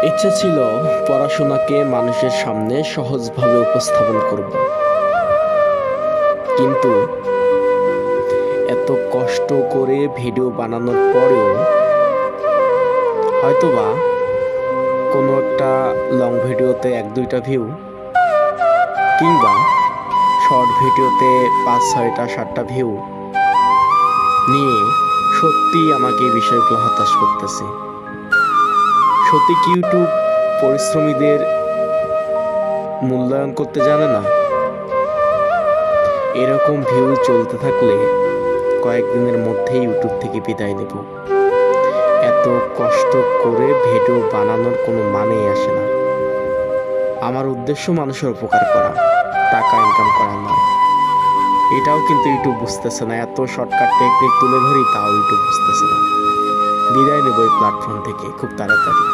ইচ্ছা ছিল পড়াশোনাকে মানুষের সামনে সহজভাবে উপস্থাপন করব, কিন্তু এত কষ্ট করে ভিডিও বানানোর পরেও হয়তোবা কোনো একটা লং ভিডিওতে 1-2টা ভিউ, কিংবা শর্ট ভিডিওতে 5-6টা-7টা ভিউ নিয়ে সত্যিই আমাকে এই বিষয়গুলো হতাশ করতেছে। সত্যি কি ইউটিউব পরিশ্রমীদের মূল্যায়ন করতে জানে না? এরকম ভিউ চলতে থাকলে কয়েকদিনের মধ্যেই ইউটিউব থেকে বিদায় নেব। এত কষ্ট করে ভিডিও বানানোর কোনো মানেই আসে না। আমার উদ্দেশ্য মানুষের উপকার করা, টাকা ইনকাম করা নয়। এটাও কিন্তু ইউটিউব বুঝতেছে না। এত শর্টকাট টেকনিক তুলে ধরি, তাও ইউটিউব বুঝতেছে না। বিদায় নেব এই প্ল্যাটফর্ম থেকে খুব তাড়াতাড়ি।